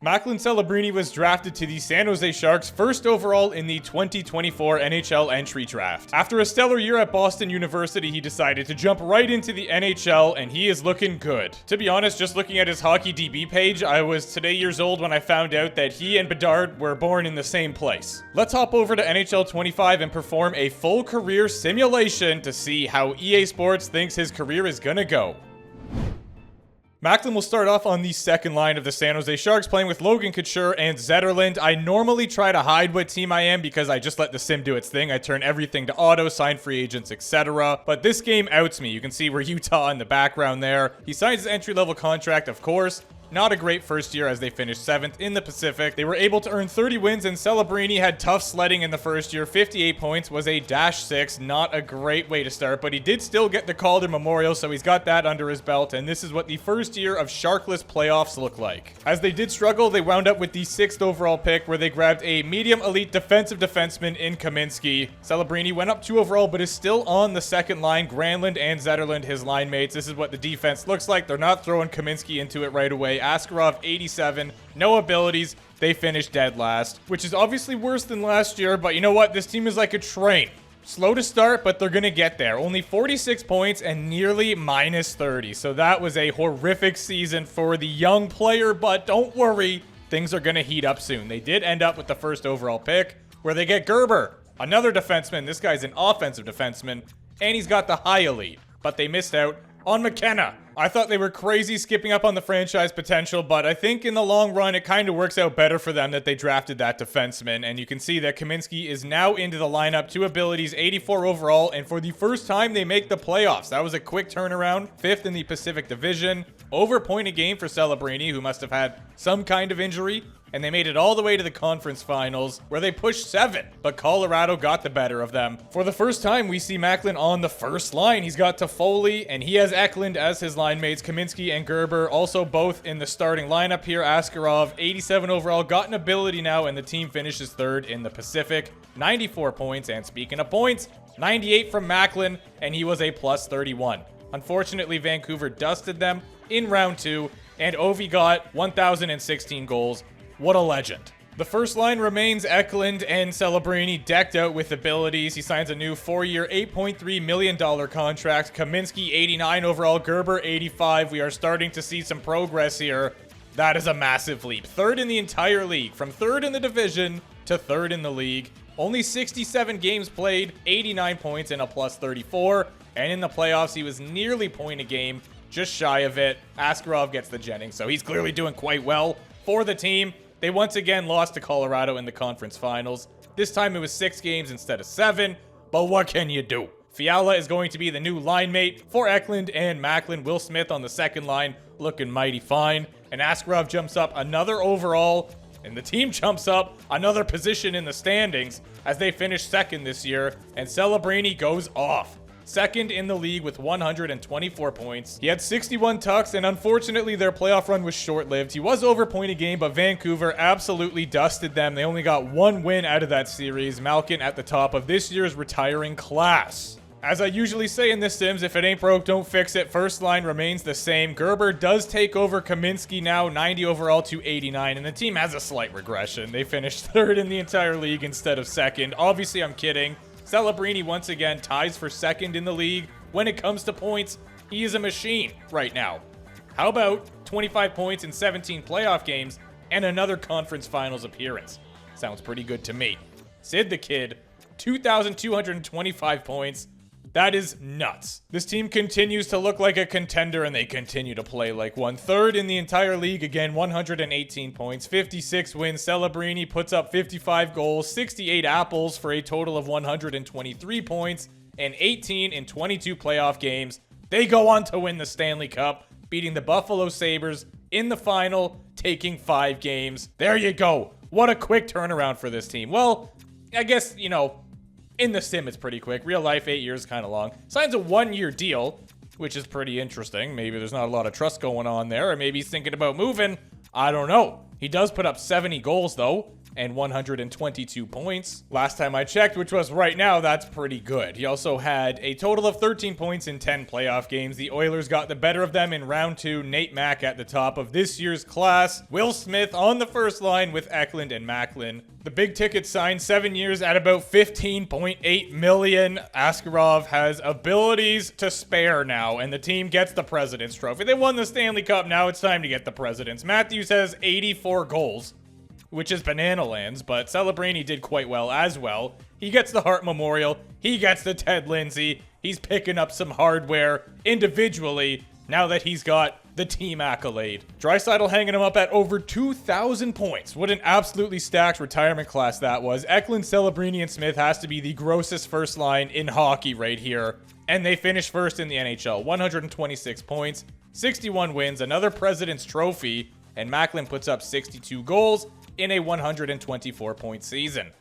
Macklin Celebrini was drafted to the San Jose Sharks first overall in the 2024 NHL entry draft. After a stellar year at Boston University, he decided to jump right into the NHL, and he is looking good. To be honest, just looking at his Hockey DB page, I was today years old when I found out that he and Bedard were born in the same place. Let's hop over to NHL 25 and perform a full career simulation to see how EA Sports thinks his career is gonna go. Macklin will start off on the second line of the San Jose Sharks, playing with Logan Couture and Zetterlund. I normally try to hide what team I am because I just let the sim do its thing. I turn everything to auto, sign free agents, etc. But this game outs me. You can see we're Utah in the background there. He signs his entry-level contract, of course. Not a great first year as they finished 7th in the Pacific. They were able to earn 30 wins, and Celebrini had tough sledding in the first year. 58 points was a -6. Not a great way to start, but he did still get the Calder Memorial, so he's got that under his belt, and this is what the first year of Sharkless playoffs look like. As they did struggle, they wound up with the 6th overall pick, where they grabbed a medium elite defensive defenseman in Kaminsky. Celebrini went up 2 overall, but is still on the second line. Granlund and Zetterlund, his line mates. This is what the defense looks like. They're not throwing Kaminsky into it right away. Askarov, 87, no abilities. They finished dead last, which is obviously worse than last year, but you know what? This team is like a train. Slow to start, but they're going to get there. Only 46 points and nearly -30. So that was a horrific season for the young player, but don't worry, things are going to heat up soon. They did end up with the first overall pick, where they get Gerber, another defenseman. This guy's an offensive defenseman, and he's got the high elite, but they missed out on McKenna. I thought they were crazy skipping up on the franchise potential, but I think in the long run, it kind of works out better for them that they drafted that defenseman. And you can see that Kaminsky is now into the lineup. 2 abilities, 84 overall, and for the first time, they make the playoffs. That was a quick turnaround. 5th in the Pacific Division. Over point a game for Celebrini, who must have had some kind of injury. And they made it all the way to the conference finals, where they pushed 7, but Colorado got the better of them. For the first time, we see Macklin on the first line. He's got Toffoli, and he has Eklund as his line mates. Kaminsky and Gerber also both in the starting lineup here. Askarov, 87 overall, got an ability now, and the team finishes 3rd in the Pacific. 94 points, and speaking of points, 98 from Macklin, and he was a +31. Unfortunately, Vancouver dusted them in round 2, and Ovi got 1,016 goals. What a legend. The first line remains Eklund and Celebrini, decked out with abilities. He signs a new 4-year, $8.3 million contract. Kaminsky, 89 overall. Gerber, 85. We are starting to see some progress here. That is a massive leap. 3rd in the entire league. From 3rd in the division to 3rd in the league. Only 67 games played, 89 points and a +34. And in the playoffs, he was nearly point a game, just shy of it. Askarov gets the Jennings, so he's clearly doing quite well for the team. They once again lost to Colorado in the conference finals. This time it was 6 games instead of 7, but what can you do? Fiala is going to be the new line mate for Eklund and Macklin. Will Smith on the second line, looking mighty fine. And Askarov jumps up another overall, and the team jumps up another position in the standings as they finish 2nd this year, and Celebrini goes off. 2nd in the league with 124 points. He had 61 tucks, and unfortunately their playoff run was short-lived. He was over point a game, but Vancouver absolutely dusted them. They only got 1 win out of that series. Macklin at the top of this year's retiring class. As I usually say in this Sims, if it ain't broke, don't fix it. First line remains the same. Gerber does take over Kaminsky now, 90 overall to 89, and the team has a slight regression. They finished 3rd in the entire league instead of 2nd. Obviously, I'm kidding. Celebrini once again ties for 2nd in the league. When it comes to points, he is a machine right now. How about 25 points in 17 playoff games and another conference finals appearance? Sounds pretty good to me. Sid the Kid, 2,225 points. That is nuts. This team continues to look like a contender, and they continue to play like one. 3rd in the entire league, again, 118 points, 56 wins. Celebrini puts up 55 goals, 68 apples for a total of 123 points, and 18 in 22 playoff games. They go on to win the Stanley Cup, beating the Buffalo Sabres in the final, taking 5 games. There you go. What a quick turnaround for this team. Well, I guess, you know, in the sim, it's pretty quick. Real life, 8 years, kind of long. Signs a 1-year deal, which is pretty interesting. Maybe there's not a lot of trust going on there, or maybe he's thinking about moving. I don't know. He does put up 70 goals, though. and 122 points. Last time I checked, which was right now, that's pretty good. He also had a total of 13 points in 10 playoff games. The Oilers got the better of them in round 2. Nate Mack at the top of this year's class. Will Smith on the first line with Eklund and Macklin. The big ticket signed 7 years at about $15.8 million. Askarov has abilities to spare now, and the team gets the President's Trophy. They won the Stanley Cup. Now it's time to get the President's. Matthews has 84 goals, which is banana lands, but Celebrini did quite well as well. He gets the Hart Memorial. He gets the Ted Lindsay. He's picking up some hardware individually now that he's got the team accolade. Draisaitl hanging him up at over 2,000 points. What an absolutely stacked retirement class that was. Eklund, Celebrini, and Smith has to be the grossest first line in hockey right here. And they finished first in the NHL. 126 points, 61 wins, another President's Trophy, and Macklin puts up 62 goals in a 124-point season.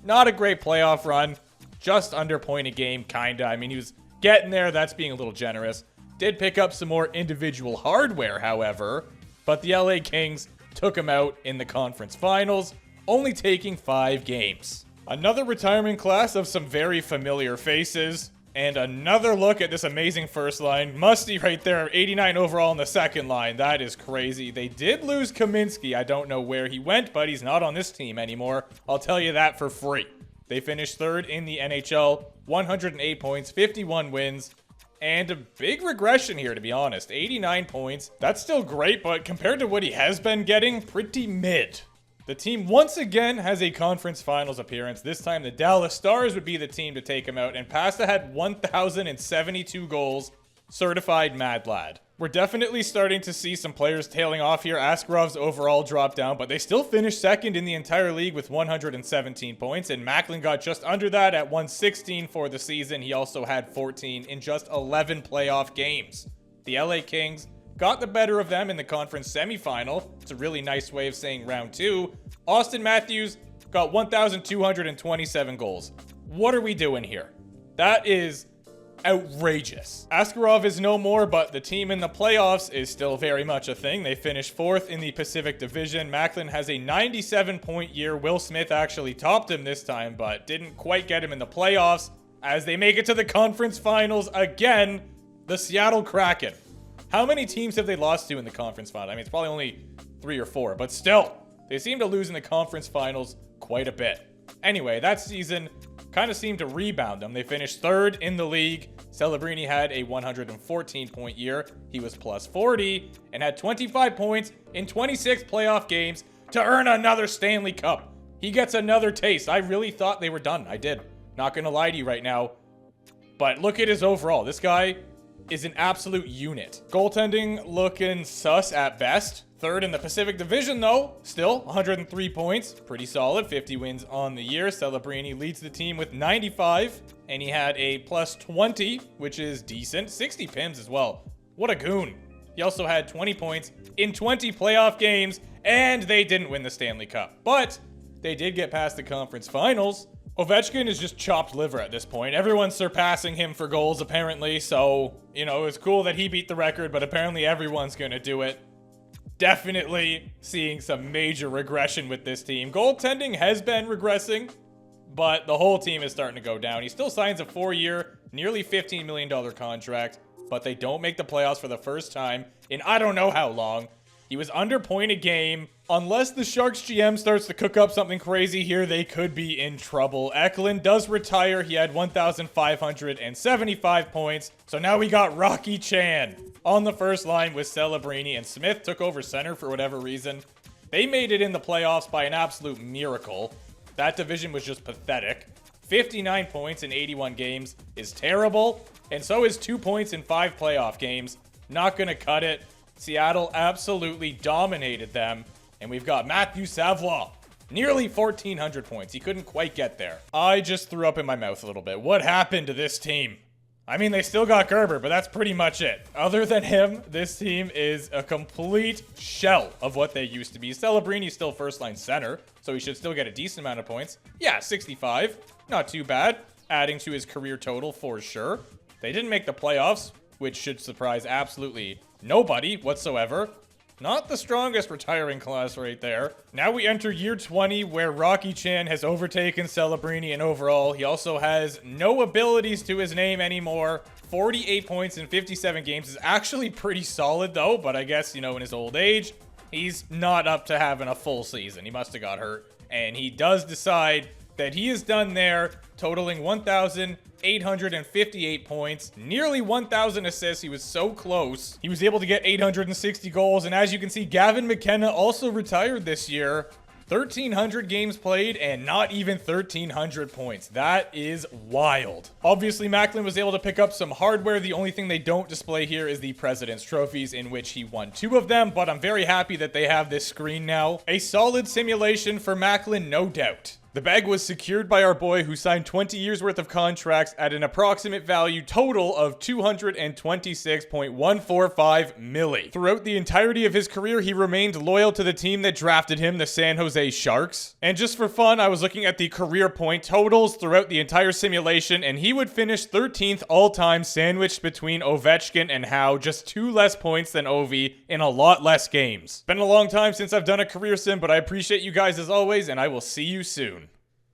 Not a great playoff run, just under point a game, kinda. I mean, he was getting there, that's being a little generous. Did pick up some more individual hardware, however, but the LA Kings took him out in the conference finals, only taking 5 games. Another retirement class of some very familiar faces, and another look at this amazing first line. Musty right there, 89 overall in the second line. That is crazy. They did lose Kaminsky. I don't know where he went, but he's not on this team anymore. I'll tell you that for free. They finished third in the NHL, 108 points, 51 wins, and a big regression here, to be honest. 89 points. That's still great, but compared to what he has been getting, pretty mid. The team once again has a conference finals appearance. This time the Dallas Stars would be the team to take him out, and Pasta had 1,072 goals. Certified mad lad. We're definitely starting to see some players tailing off here. Askarov's overall dropped down, but they still finished second in the entire league with 117 points, and Macklin got just under that at 116 for the season. He also had 14 in just 11 playoff games. The LA Kings got the better of them in the conference semifinal. It's a really nice way of saying round 2. Austin Matthews got 1,227 goals. What are we doing here? That is outrageous. Askarov is no more, but the team in the playoffs is still very much a thing. They finished 4th in the Pacific Division. Macklin has a 97-point year. Will Smith actually topped him this time, but didn't quite get him in the playoffs as they make it to the conference finals again. The Seattle Kraken. How many teams have they lost to in the conference final? I mean, it's probably only 3 or 4, but still, they seem to lose in the conference finals quite a bit. Anyway, that season kind of seemed to rebound them. They finished 3rd in the league. Celebrini had a 114-point year. He was plus 40 and had 25 points in 26 playoff games to earn another Stanley Cup. He gets another taste. I really thought they were done. I did. Not going to lie to you right now. But look at his overall. This guy is an absolute unit. Goaltending looking sus at best. 3rd in the Pacific Division, though. Still, 103 points. Pretty solid. 50 wins on the year. Celebrini leads the team with 95. And he had a plus 20, which is decent. 60 PIMs as well. What a goon. He also had 20 points in 20 playoff games. And they didn't win the Stanley Cup. But they did get past the conference finals. Ovechkin is just chopped liver at this point. Everyone's surpassing him for goals, apparently. So, you know, it's cool that he beat the record, but apparently everyone's going to do it. Definitely seeing some major regression with this team. Goaltending has been regressing, but the whole team is starting to go down. He still signs a 4-year, nearly $15 million contract, but they don't make the playoffs for the first time in I don't know how long. He was under point a game. Unless the Sharks GM starts to cook up something crazy here, they could be in trouble. Eklund does retire. He had 1,575 points. So now we got Rocky Chan on the first line with Celebrini, and Smith took over center for whatever reason. They made it in the playoffs by an absolute miracle. That division was just pathetic. 59 points in 81 games is terrible, and so is 2 points in 5 playoff games. Not gonna cut it. Seattle absolutely dominated them, and we've got Matthew Savoie. Nearly 1,400 points. He couldn't quite get there. I just threw up in my mouth a little bit. What happened to this team? I mean, they still got Gerber, but that's pretty much it. Other than him, this team is a complete shell of what they used to be. Celebrini's still first-line center, so he should still get a decent amount of points. Yeah, 65. Not too bad. Adding to his career total for sure. They didn't make the playoffs, which should surprise absolutely nobody whatsoever. Not the strongest retiring class right there. Now we enter year 20, where Rocky Chan has overtaken Celebrini in overall. He also has no abilities to his name anymore. 48 points in 57 games is actually pretty solid though, but I guess, you know, in his old age, he's not up to having a full season. He must have got hurt. And he does decide that he is done there, totaling 1,858 points, nearly 1,000 assists. He was so close. He was able to get 860 goals. And as you can see, Gavin McKenna also retired this year. 1,300 games played and not even 1,300 points. That is wild. Obviously, Macklin was able to pick up some hardware. The only thing they don't display here is the President's Trophies, in which he won 2 of them, but I'm very happy that they have this screen now. A solid simulation for Macklin, no doubt. The bag was secured by our boy, who signed 20 years worth of contracts at an approximate value total of 226.145 milli. Throughout the entirety of his career, he remained loyal to the team that drafted him, the San Jose Sharks. And just for fun, I was looking at the career point totals throughout the entire simulation, and he would finish 13th all-time, sandwiched between Ovechkin and Howe, just 2 less points than Ovi in a lot less games. Been a long time since I've done a career sim, but I appreciate you guys as always, and I will see you soon.